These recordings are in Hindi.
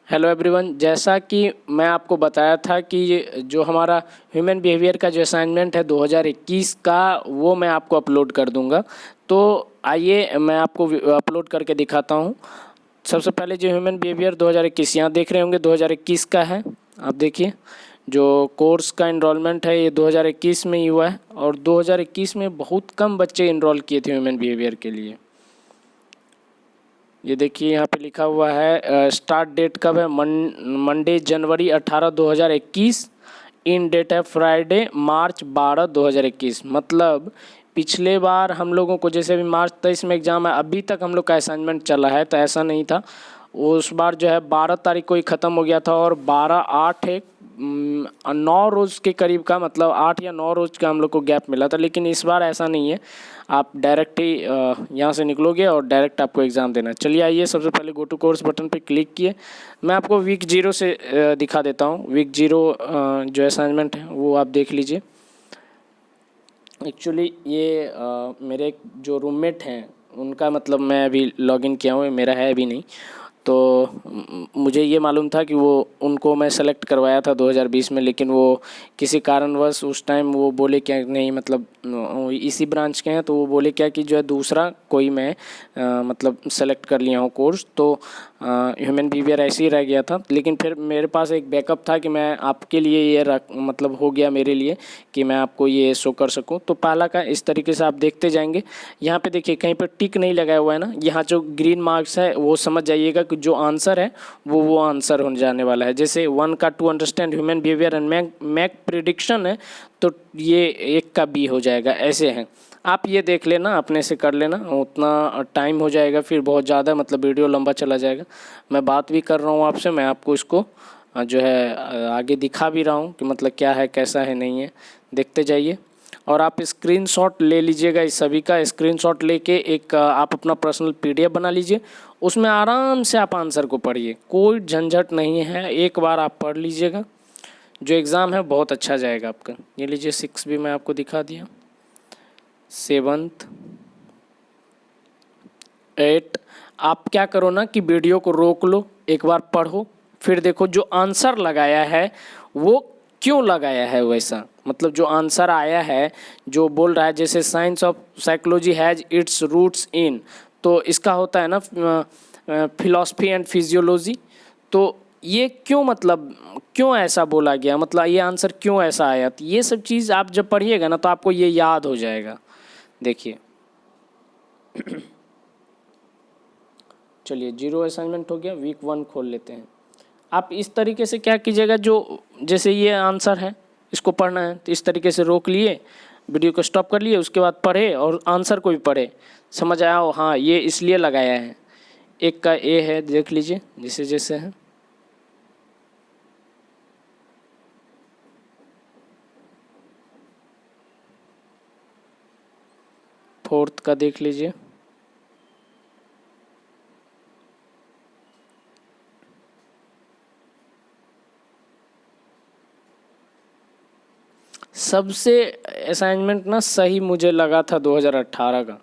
हेलो एवरीवन, जैसा कि मैं आपको बताया था कि ये जो हमारा ह्यूमन बिहेवियर का जो असाइनमेंट है 2021 का, वो मैं आपको अपलोड कर दूंगा। तो आइए मैं आपको अपलोड करके दिखाता हूँ। सबसे पहले जो ह्यूमन बिहेवियर 2021 यहाँ देख रहे होंगे 2021 का है। आप देखिए जो कोर्स का इनरोलमेंट है ये 2021 में ही हुआ है और 2021 में बहुत कम बच्चे इनरोल किए थे ह्यूमन बिहेवियर के लिए। ये देखिए यहाँ पे लिखा हुआ है स्टार्ट डेट कब है, मंडे जनवरी 18 2021। इन डेट है फ्राइडे मार्च 12 2021। मतलब पिछले बार हम लोगों को जैसे अभी मार्च 23 में एग्ज़ाम है, अभी तक हम लोग का असाइनमेंट चला है, तो ऐसा नहीं था। उस बार जो है 12 तारीख को ही ख़त्म हो गया था और 12/8 एक 9 रोज़ के करीब का, मतलब 8 या 9 रोज़ का हम लोग को गैप मिला था। लेकिन इस बार ऐसा नहीं है, आप डायरेक्ट ही यहाँ से निकलोगे और डायरेक्ट आपको एग्ज़ाम देना। चलिए आइए, सबसे पहले गो टू कोर्स बटन पे क्लिक किए। मैं आपको वीक 0 से दिखा देता हूँ। वीक 0 जो असाइनमेंट है वो आप देख लीजिए। एक्चुअली ये मेरे जो रूममेट हैं उनका, मतलब मैं अभी लॉगिन किया हूँ, मेरा है अभी नहीं। तो मुझे ये मालूम था कि वो उनको मैं सेलेक्ट करवाया था 2020 में, लेकिन वो किसी कारणवश उस टाइम वो बोले क्या नहीं, मतलब इसी ब्रांच के हैं, तो वो बोले क्या कि जो है दूसरा कोई मैं मतलब सेलेक्ट कर लिया हूँ कोर्स। तो ह्यूमन बिहेवियर ऐसे ही रह गया था। लेकिन फिर मेरे पास एक बैकअप था कि मैं आपके लिए ये मतलब हो गया मेरे लिए कि मैं आपको ये शो कर सकूं। तो पहला का इस तरीके से आप देखते जाएंगे। यहाँ पे देखिए कहीं पे टिक नहीं लगाया हुआ है ना, यहाँ जो ग्रीन मार्क्स है वो समझ जाइएगा कि जो आंसर है वो आंसर होने जाने वाला है। जैसे 1 का to understand human behaviour and make prediction है, तो ये 1 का बी हो जाएगा। ऐसे हैं, आप ये देख लेना, अपने से कर लेना, उतना टाइम हो जाएगा फिर बहुत ज़्यादा, मतलब वीडियो लंबा चला जाएगा। मैं बात भी कर रहा हूँ आपसे, मैं आपको इसको जो है आगे दिखा भी रहा हूँ कि मतलब क्या है कैसा है नहीं है, देखते जाइए। और आप स्क्रीनशॉट ले लीजिएगा, इस सभी का स्क्रीनशॉट लेके एक आप अपना पर्सनल पीडीएफ बना लीजिए। उसमें आराम से आप आंसर को पढ़िए, कोई झंझट नहीं है, एक बार आप पढ़ लीजिएगा, जो एग्ज़ाम है बहुत अच्छा जाएगा आपका। ये लीजिए 6 भी मैं आपको दिखा दिया, 7th 8। आप क्या करो ना कि वीडियो को रोक लो, एक बार पढ़ो, फिर देखो जो आंसर लगाया है वो क्यों लगाया है वैसा, मतलब जो आंसर आया है जो बोल रहा है, जैसे science of psychology has its roots in, तो इसका होता है ना फिलॉसफी एंड फिजियोलॉजी। तो ये क्यों, मतलब क्यों ऐसा बोला गया, मतलब ये आंसर क्यों ऐसा आया, तो ये सब चीज़ आप जब पढ़िएगा ना तो आपको ये याद हो जाएगा। देखिए चलिए 0 असाइनमेंट हो गया। वीक 1 खोल लेते हैं। आप इस तरीके से क्या कीजिएगा, जो जैसे ये आंसर है इसको पढ़ना है तो इस तरीके से रोक लिए, वीडियो को स्टॉप कर लिए, उसके बाद पढ़े और आंसर को भी पढ़े, समझ आया हो हाँ ये इसलिए लगाया है। 1 का ए है, देख लीजिए जैसे जैसे है। 4th का देख लीजिए। सबसे असाइनमेंट ना सही मुझे लगा था 2018 का,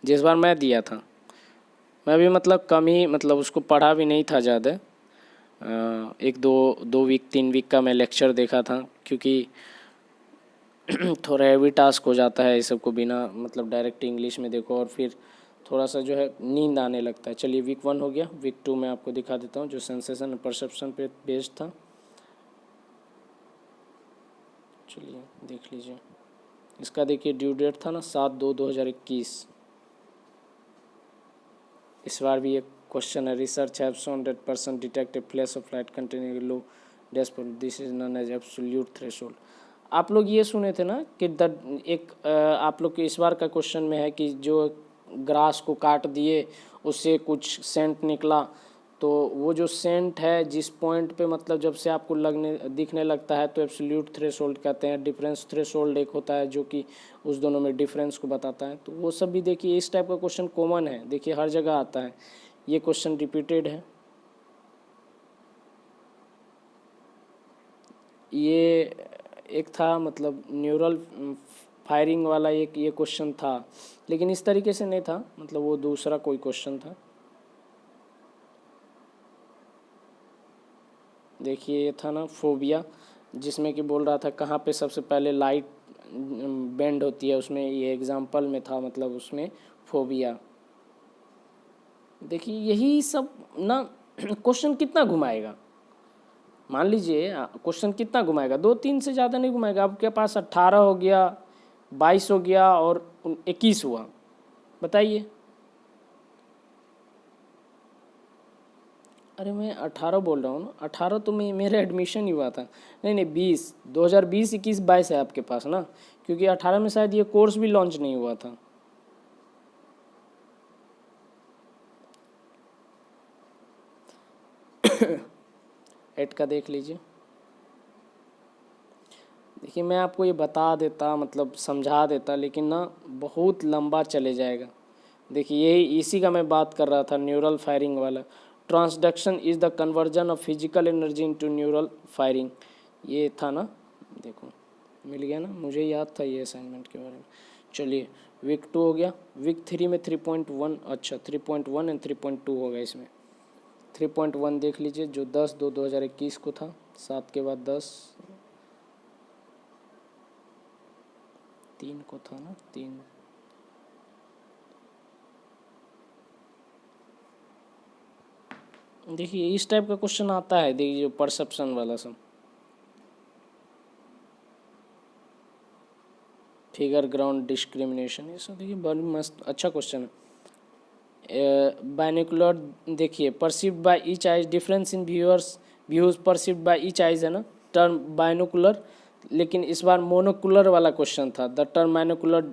जिस बार मैं दिया था। मैं भी मतलब कम ही, मतलब उसको पढ़ा भी नहीं था ज़्यादा। एक दो वीक 3 वीक का मैं लेक्चर देखा था, क्योंकि थोड़ा हैवी टास्क हो जाता है ये सब को बिना, मतलब डायरेक्ट इंग्लिश में देखो और फिर थोड़ा सा जो है नींद आने लगता है। चलिए वीक 1 हो गया। वीक 2 मैं आपको दिखा देता हूँ, जो सेंसेशन परसेप्शन पे बेस्ड था। चलिए देख लीजिए, इसका देखिए ड्यू डेट था ना 7/2/2021। इस बार भी एक क्वेश्चन है, research have shown that person detect a flash of light containing low dashboard, this is known as absolute threshold. आप लोग ये सुने थे ना कि आप लोग के इस बार का क्वेश्चन में है कि जो ग्रास को काट दिए उससे कुछ सेंट निकला, तो वो जो सेंट है जिस पॉइंट पे, मतलब जब से आपको लगने दिखने लगता है तो एब्सोल्यूट थ्रेशोल्ड कहते हैं। डिफरेंस थ्रेशोल्ड एक होता है जो कि उस दोनों में डिफरेंस को बताता है। तो वो सब भी देखिए, इस टाइप का क्वेश्चन कॉमन है, देखिए हर जगह आता है, ये क्वेश्चन रिपीटेड है। ये एक था, मतलब न्यूरल फायरिंग वाला एक ये क्वेश्चन था, लेकिन इस तरीके से नहीं था, मतलब वो दूसरा कोई क्वेश्चन था। देखिए ये था ना फोबिया, जिसमें कि बोल रहा था कहाँ पे सबसे पहले लाइट बेंड होती है, उसमें ये एग्जाम्पल में था, मतलब उसमें फोबिया। देखिए यही सब ना क्वेश्चन कितना घुमाएगा, मान लीजिए क्वेश्चन कितना घुमाएगा, 2-3 से ज़्यादा नहीं घुमाएगा। आपके पास 18 हो गया, 22 हो गया और 21 हुआ, बताइए। अरे मैं 18 बोल रहा हूँ ना, 18 तो मैं मेरा एडमिशन ही हुआ था। नहीं नहीं, 20, 2020, 21, 22 है आपके पास ना, क्योंकि 18 में शायद ये कोर्स भी लॉन्च नहीं हुआ था। एड का देख लीजिए। देखिए मैं आपको ये बता देता, मतलब समझा देता, लेकिन ना बहुत लंबा चले जाएगा। देखिए यही इसी का मैं बात कर रहा था, न्यूरल फायरिंग वाला। Transduction is the conversion of physical energy into neural firing, ये था ना। देखो मिल गया ना, मुझे याद था ये असाइनमेंट के बारे में। चलिए वीक 2 हो गया। वीक 3 में 3.1, अच्छा 3.1 एंड 3.2 होगा इसमें। 3.1 देख लीजिए, जो 10/2/2021 को था, 7 के बाद 10, 3 को था ना, 3। देखिए इस टाइप का क्वेश्चन आता है, देखिए परसेप्शन वाला सब, फिगर ग्राउंड डिस्क्रिमिनेशन, ये सब देखिए बड़ी मस्त अच्छा क्वेश्चन है। बाइनोकुलर देखिए, perceived by each eyes, difference in views perceived by each eyes है ना, टर्म बाइनोकुलर। लेकिन इस बार मोनोकुलर वाला क्वेश्चन था। The term monocular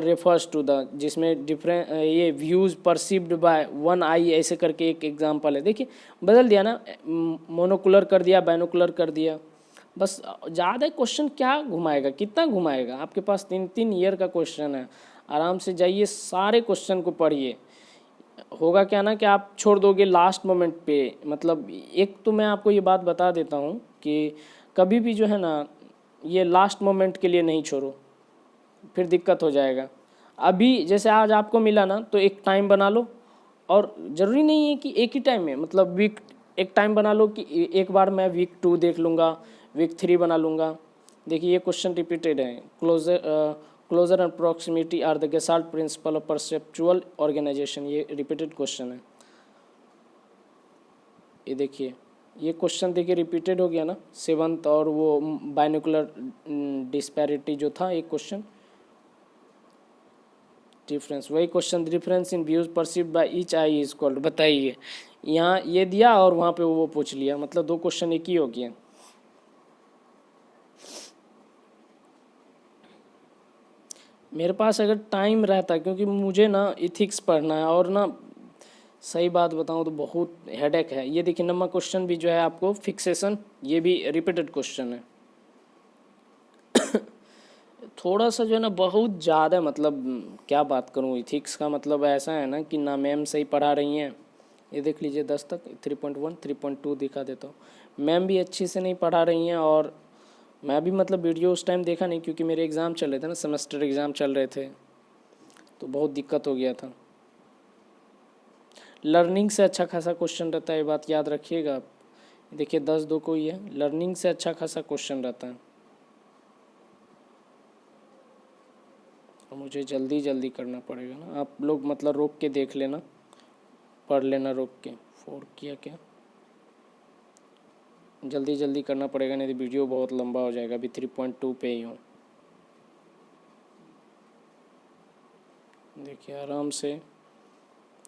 refers to the, जिसमें डिफरेंट ये views perceived by one eye ऐसे करके एक एग्जांपल है। देखिए बदल दिया ना, मोनोकुलर कर दिया, बाइनोकुलर कर दिया, बस। ज़्यादा क्वेश्चन क्या घुमाएगा, कितना घुमाएगा, आपके पास 3-3 ईयर का क्वेश्चन है। आराम से जाइए, सारे क्वेश्चन को पढ़िए। होगा क्या ना कि आप छोड़ दोगे लास्ट मोमेंट पे। मतलब एक तो मैं आपको ये बात बता देता हूँ कि कभी भी जो है ना, ये लास्ट मोमेंट के लिए नहीं छोड़ो, फिर दिक्कत हो जाएगा। अभी जैसे आज आपको मिला ना, तो एक टाइम बना लो, और ज़रूरी नहीं है कि एक ही टाइम में, मतलब वीक एक टाइम बना लो कि एक बार मैं वीक 2 देख लूँगा, वीक 3 बना लूँगा। देखिए ये क्वेश्चन रिपीटेड है। Closure and proximity are the gestalt principle of perceptual organization, ये रिपीटेड क्वेश्चन है। ये देखिए ये क्वेश्चन देखिए रिपीटेड हो गया ना, 7th, और वो बाइनोकुलर डिस्पैरिटी जो था एक क्वेश्चन, डिफरेंस, वही question, difference in views perceived by each I is equal, बताइए। यहाँ ये दिया और वहाँ पे वो पूछ लिया, मतलब 2 क्वेश्चन एक ही हो गया। मेरे पास अगर टाइम रहता, क्योंकि मुझे ना इथिक्स पढ़ना है, और ना सही बात बताऊँ तो बहुत हेडेक है। ये देखिए नंबर क्वेश्चन भी जो है आपको फिक्सेशन, ये भी रिपीटेड क्वेश्चन है। थोड़ा सा जो है ना बहुत ज़्यादा, मतलब क्या बात करूँ, इथिक्स का मतलब ऐसा है ना कि ना मैम सही पढ़ा रही हैं। ये देख लीजिए 10 तक, 3.1, 3.2 दिखा देता हूँ। मैम भी अच्छी से नहीं पढ़ा रही हैं, और मैं भी मतलब वीडियो उस टाइम देखा नहीं, क्योंकि मेरे एग्ज़ाम चल रहे थे ना, सेमेस्टर एग्ज़ाम चल रहे थे, तो बहुत दिक्कत हो गया था। लर्निंग से अच्छा खासा क्वेश्चन रहता है, ये बात याद रखिएगा आप। देखिए 10/2 को ही है, लर्निंग से अच्छा खासा क्वेश्चन रहता है। और मुझे जल्दी जल्दी करना पड़ेगा ना, आप लोग मतलब रोक के देख लेना, पढ़ लेना रोक के। 4 किया क्या, जल्दी जल्दी करना पड़ेगा, नहीं तो वीडियो बहुत लंबा हो जाएगा। अभी 3.2 पे ही हूँ। देखिए आराम से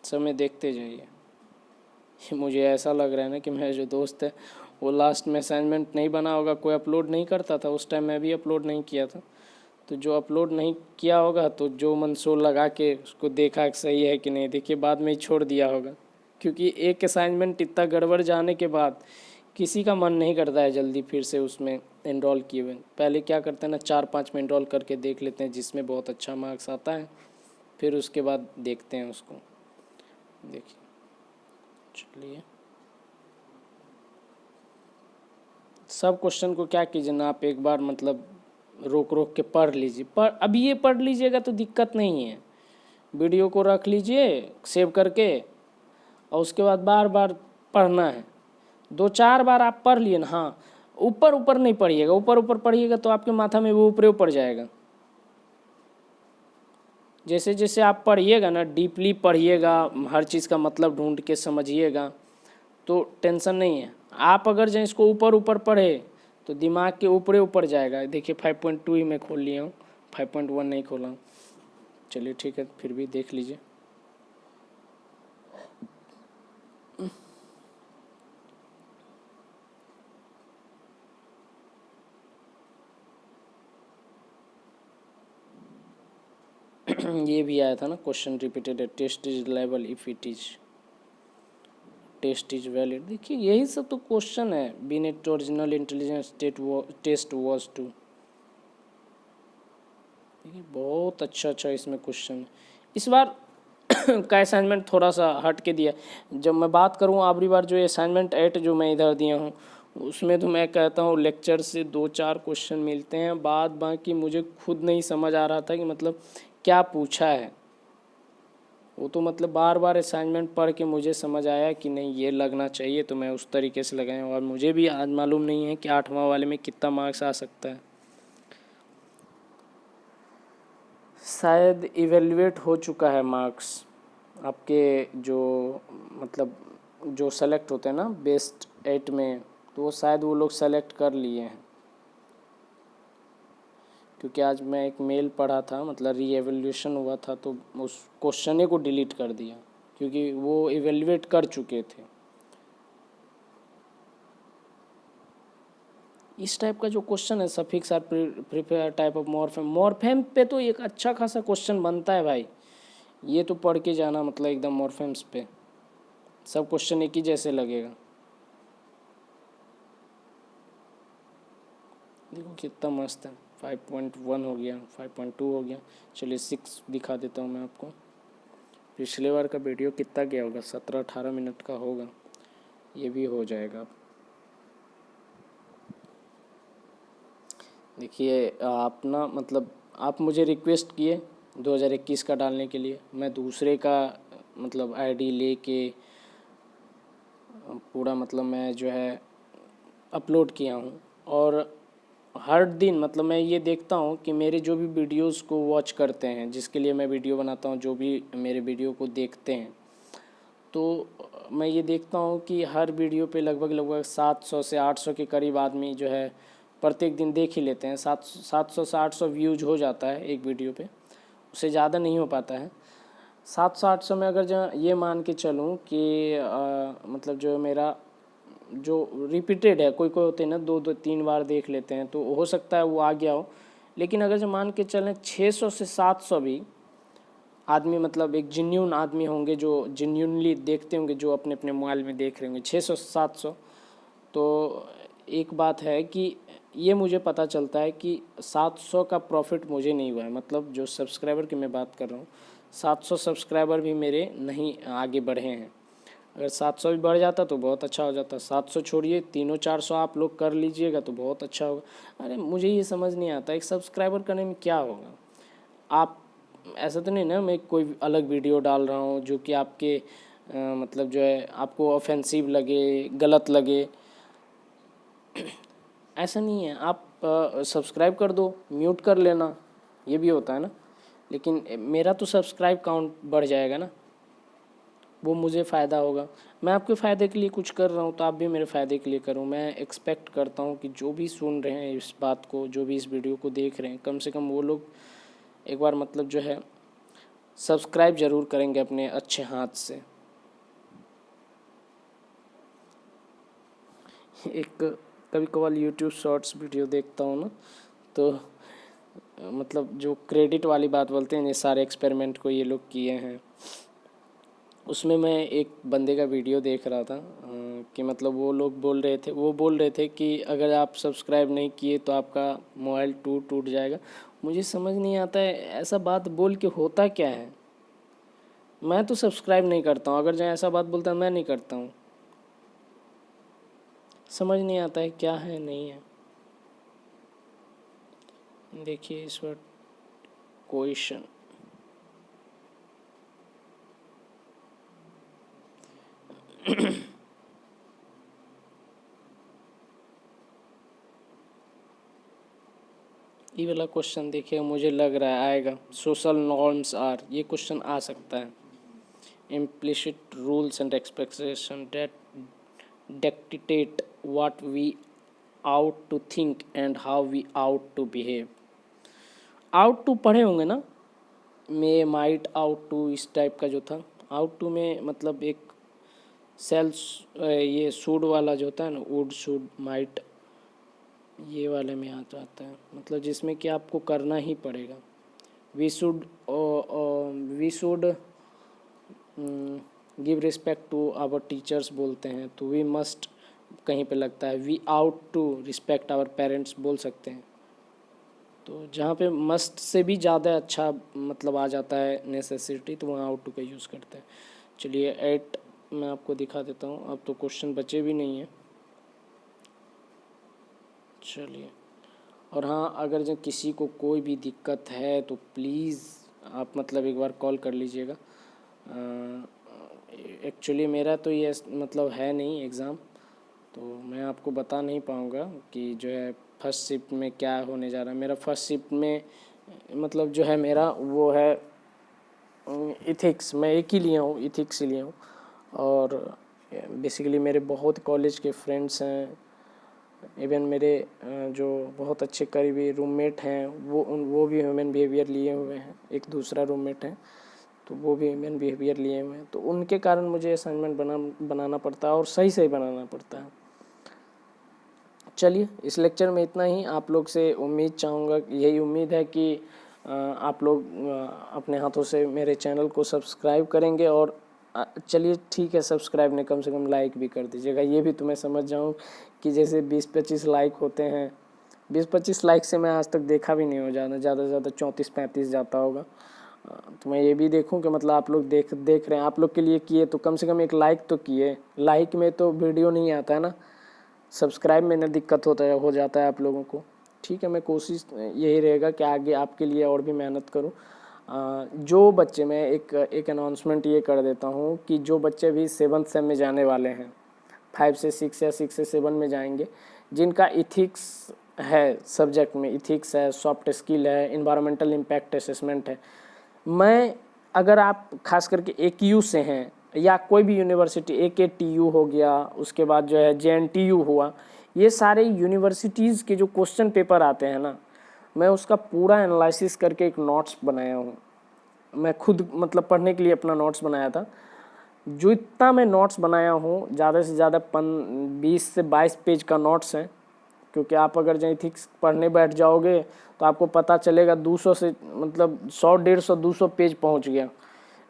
समय देखते जाइए। मुझे ऐसा लग रहा है ना कि मेरा जो दोस्त है वो लास्ट में असाइनमेंट नहीं बना होगा, कोई अपलोड नहीं करता था उस टाइम, मैं भी अपलोड नहीं किया था, तो जो अपलोड नहीं किया होगा, तो जो मंसूर लगा के उसको देखा कि सही है कि नहीं, देखिए बाद में ही छोड़ दिया होगा। क्योंकि एक असाइनमेंट इतना गड़बड़ जाने के बाद किसी का मन नहीं करता है जल्दी फिर से उसमें एनरोल किए हुए। पहले क्या करते हैं ना, 4-5 में एनरोल करके देख लेते हैं, जिसमें बहुत अच्छा मार्क्स आता है, फिर उसके बाद देखते हैं उसको। देखिए चलिए, सब क्वेश्चन को क्या कीजिए ना, आप एक बार मतलब रोक रोक के पढ़ लीजिए। अभी ये पढ़ लीजिएगा तो दिक्कत नहीं है, वीडियो को रख लीजिए सेव करके, और उसके बाद बार बार पढ़ना है। दो चार बार आप पढ़ लिए ना, हाँ, ऊपर ऊपर नहीं पढ़िएगा, ऊपर ऊपर पढ़िएगा तो आपके माथा में वो ऊपर ऊपर जाएगा। जैसे जैसे आप पढ़िएगा ना, डीपली पढ़िएगा, हर चीज़ का मतलब ढूंढ के समझिएगा, तो टेंशन नहीं है। आप अगर जो इसको ऊपर ऊपर पढ़े तो दिमाग के ऊपरे ऊपर जाएगा। देखिए 5.2 ही मैं खोल लिया हूँ, 5.1 नहीं खोला हूँ। चलिए ठीक है, फिर भी देख लीजिए। ये भी आया था ना question, repeated test is liable if it is test is valid. देखिए यही सब तो क्वेश्चन है। Binet original intelligence test was two. देखिए बहुत अच्छा अच्छा इसमें क्वेश्चन है। इस बार का असाइनमेंट थोड़ा सा हट के दिया। जब मैं बात करूँ आखिरी बार जो असाइनमेंट 8 जो मैं इधर दिया हूँ, उसमें तो मैं कहता हूँ लेक्चर से 2-4 क्वेश्चन मिलते हैं, बाद बाकी मुझे खुद नहीं समझ आ रहा था कि मतलब क्या पूछा है। वो तो मतलब बार बार असाइनमेंट पढ़ के मुझे समझ आया कि नहीं ये लगना चाहिए, तो मैं उस तरीके से लगाया। और मुझे भी आज मालूम नहीं है कि 8वां वाले में कितना मार्क्स आ सकता है। शायद इवेलुएट हो चुका है मार्क्स आपके, जो मतलब जो सेलेक्ट होते हैं ना बेस्ट 8 में, तो वो शायद वो लोग सेलेक्ट कर लिए हैं। क्योंकि आज मैं एक मेल पढ़ा था, मतलब री एवेल्यूशन हुआ था, तो उस क्वेश्चन को डिलीट कर दिया क्योंकि वो इवेलुएट कर चुके थे। इस टाइप का जो क्वेश्चन है, suffix are prepare type of morpheme, morpheme पे तो एक अच्छा खासा क्वेश्चन बनता है भाई। ये तो पढ़ के जाना, मतलब एकदम मॉर्फेम्स पे सब क्वेश्चन एक ही जैसे लगेगा। देखो कितना मस्त है। 5.1 हो गया, 5.2 हो गया। चलिए 6 दिखा देता हूँ मैं आपको। पिछले बार का वीडियो कितना गया होगा, 17-18 मिनट का होगा। ये भी हो जाएगा। देखिए आप ना, मतलब आप मुझे रिक्वेस्ट किए 2021 का डालने के लिए, मैं दूसरे का मतलब आईडी लेके पूरा मतलब मैं जो है अपलोड किया हूँ। और हर दिन मतलब मैं ये देखता हूँ कि मेरे जो भी वीडियोस को वॉच करते हैं, जिसके लिए मैं वीडियो बनाता हूँ, जो भी मेरे वीडियो को देखते हैं, तो मैं ये देखता हूँ कि हर वीडियो पे लगभग लगभग 700 से 800 के करीब आदमी जो है प्रत्येक दिन देख ही लेते हैं। 700 से 800 व्यूज हो जाता है एक वीडियो पे, उससे ज़्यादा नहीं हो पाता है। 700-800 में अगर जो ये मान के चलूँ कि मतलब जो मेरा जो रिपीटेड है, कोई कोई होते हैं ना 2-2-3 बार देख लेते हैं, तो हो सकता है वो आ गया हो। लेकिन अगर जो मान के चलें 600 से 700 भी आदमी, मतलब एक जेन्यून आदमी होंगे जो जेन्यूनली देखते होंगे, जो अपने अपने मोबाइल में देख रहे होंगे 600 से 700, तो एक बात है कि ये मुझे पता चलता है कि 700 का प्रॉफिट मुझे नहीं हुआ है। मतलब जो सब्सक्राइबर की मैं बात कर रहा हूँ, 700 सब्सक्राइबर भी मेरे नहीं आगे बढ़े हैं। अगर 700 भी बढ़ जाता तो बहुत अच्छा हो जाता। 700 छोड़िए, 300-400 आप लोग कर लीजिएगा तो बहुत अच्छा होगा। अरे मुझे ये समझ नहीं आता एक सब्सक्राइबर करने में क्या होगा। आप ऐसा तो नहीं ना मैं कोई अलग वीडियो डाल रहा हूँ जो कि आपके मतलब जो है आपको ऑफेंसिव लगे, गलत लगे, ऐसा नहीं है। आप सब्सक्राइब कर दो, म्यूट कर लेना, ये भी होता है ना। लेकिन मेरा तो सब्सक्राइब काउंट बढ़ जाएगा ना, वो मुझे फ़ायदा होगा। मैं आपके फ़ायदे के लिए कुछ कर रहा हूँ तो आप भी मेरे फ़ायदे के लिए करो। मैं एक्सपेक्ट करता हूँ कि जो भी सुन रहे हैं इस बात को, जो भी इस वीडियो को देख रहे हैं, कम से कम वो लोग एक बार मतलब जो है सब्सक्राइब ज़रूर करेंगे अपने अच्छे हाथ से। एक कभी कभार यूट्यूब शॉर्ट्स वीडियो देखता हूँ ना, तो मतलब जो क्रेडिट वाली बात बोलते हैं, ये सारे एक्सपेरिमेंट को ये लोग किए हैं, उसमें मैं एक बंदे का वीडियो देख रहा था कि मतलब वो लोग बोल रहे थे कि अगर आप सब्सक्राइब नहीं किए तो आपका मोबाइल टूट जाएगा। मुझे समझ नहीं आता है ऐसा बात बोल के होता क्या है। मैं तो सब्सक्राइब नहीं करता हूँ, अगर जो ऐसा बात बोलता है मैं नहीं करता हूँ। समझ नहीं आता है क्या है नहीं है। देखिए इस बार क्वेश्चन ये वाला क्वेश्चन देखिए, मुझे लग रहा है आएगा। सोशल नॉर्म्स आर, ये क्वेश्चन आ सकता है। Implicit rules and expectation that dictate what we ought to think and how we ought to behave. Ought to पढ़े होंगे ना, मे माइट आउट टू, इस टाइप का जो था। आउट टू में मतलब एक सेल्स, ये सूड वाला जो होता है ना, वुड शुड माइट, ये वाले में आ जाता है, मतलब जिसमें कि आपको करना ही पड़ेगा। We should give respect to our teachers बोलते हैं, तो वी मस्ट कहीं पे लगता है। We ought to respect our parents बोल सकते हैं। तो जहाँ पे मस्ट से भी ज़्यादा अच्छा मतलब आ जाता है नेसेसिटी, तो वहाँ आउट टू का यूज़ करते हैं। चलिए 8 मैं आपको दिखा देता हूँ, अब तो क्वेश्चन बचे भी नहीं हैं। चलिए, और हाँ, अगर जो किसी को कोई भी दिक्कत है तो प्लीज़ आप मतलब एक बार कॉल कर लीजिएगा। एक्चुअली मेरा तो ये मतलब है नहीं एग्ज़ाम, तो मैं आपको बता नहीं पाऊँगा कि जो है फर्स्ट शिफ्ट में क्या होने जा रहा है। मेरा फर्स्ट शिफ्ट में मतलब जो है मेरा वो है इथिक्स, मैं एक ही लिया हूँ, इथिक्स ही लिया हूँ। और बेसिकली मेरे बहुत कॉलेज के फ्रेंड्स हैं, इवन मेरे जो बहुत अच्छे करीबी रूममेट हैं वो भी ह्यूमन बिहेवियर लिए हुए हैं। एक दूसरा रूममेट है तो वो भी ह्यूमन बिहेवियर लिए हुए हैं, तो उनके कारण मुझे असाइनमेंट बनाना पड़ता है और सही सही बनाना पड़ता है। चलिए, इस लेक्चर में इतना ही। आप लोग से उम्मीद चाहूँगा, यही उम्मीद है कि आप लोग अपने हाथों से मेरे चैनल को सब्सक्राइब करेंगे। और चलिए ठीक है, सब्सक्राइब नहीं, कम से कम लाइक भी कर दीजिएगा। ये भी तो मैं समझ जाऊँ कि जैसे 20-25 लाइक होते हैं, 20-25 लाइक से मैं आज तक देखा भी नहीं हो, ज़्यादा से ज़्यादा 34-35 जाता होगा। तो मैं ये भी देखूं कि मतलब आप लोग देख रहे हैं, आप लोग के लिए किए तो कम से कम एक लाइक तो किए। लाइक में तो वीडियो नहीं आता है ना, सब्सक्राइब में ना दिक्कत हो जाता है आप लोगों को। ठीक है, मैं कोशिश यही रहेगा कि आगे आपके लिए और भी मेहनत करूं। जो बच्चे, मैं एक अनाउंसमेंट ये कर देता हूं कि जो बच्चे भी 7th सेम में जाने वाले हैं, 5 से 6 या 6 से 7 में जाएंगे, जिनका इथिक्स है, सब्जेक्ट में इथिक्स है, सॉफ्ट स्किल है, इन्वायरमेंटल इम्पैक्ट असेसमेंट है, मैं अगर आप खास करके AQ से हैं या कोई भी यूनिवर्सिटी, AKTU हो गया, उसके बाद जो है JNTU हुआ, ये सारे यूनिवर्सिटीज़ के जो क्वेश्चन पेपर आते हैं ना, मैं उसका पूरा एनालिसिस करके एक नोट्स बनाया हूँ। मैं खुद मतलब पढ़ने के लिए अपना नोट्स बनाया था। जो इतना मैं नोट्स बनाया हूँ, ज़्यादा से ज़्यादा 20 से 22 पेज का नोट्स है। क्योंकि आप अगर जो इथिक्स पढ़ने बैठ जाओगे तो आपको पता चलेगा 200 से मतलब 100-150-200 पेज पहुँच गया।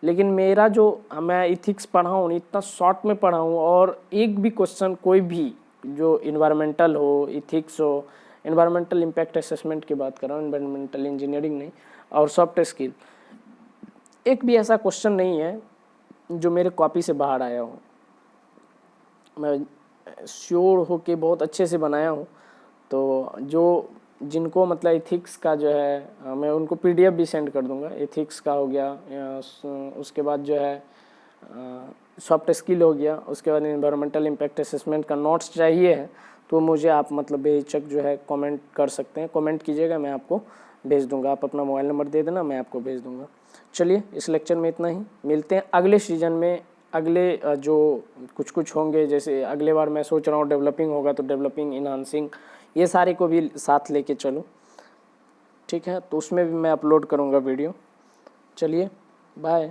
लेकिन मेरा जो मैं इथिक्स पढ़ा हूँ इतना शॉर्ट में पढ़ा हूँ, और एक भी क्वेश्चन कोई भी जो इन्वायरमेंटल हो, इथिक्स हो, इन्वायरमेंटल इम्पैक्ट असेसमेंट की बात कर रहा हूँ, इन्वायरमेंटल इंजीनियरिंग नहीं, और सॉफ्ट स्किल, एक भी ऐसा क्वेश्चन नहीं है जो मेरे कॉपी से बाहर आया हो। मैं श्योर हो के बहुत अच्छे से बनाया हूँ। तो जो जिनको मतलब इथिक्स का जो है, मैं उनको PDF भी सेंड कर दूंगा। इथिक्स का हो गया, उसके बाद जो है सॉफ्ट स्किल हो गया, उसके बाद इन्वायरमेंटल इम्पैक्ट असेसमेंट का नोट्स चाहिए है, तो मुझे आप मतलब बेहिचक जो है कमेंट कर सकते हैं, कमेंट कीजिएगा, मैं आपको भेज दूंगा। आप अपना मोबाइल नंबर दे देना, मैं आपको भेज दूंगा। चलिए, इस लेक्चर में इतना ही, मिलते हैं अगले सीजन में। अगले जो कुछ होंगे, जैसे अगले बार मैं सोच रहा हूँ डेवलपिंग होगा, तो डेवलपिंग, इनहांसिंग, ये सारे को भी साथ लेके चलो। ठीक है, तो उसमें भी मैं अपलोड करूँगा वीडियो। चलिए, बाय।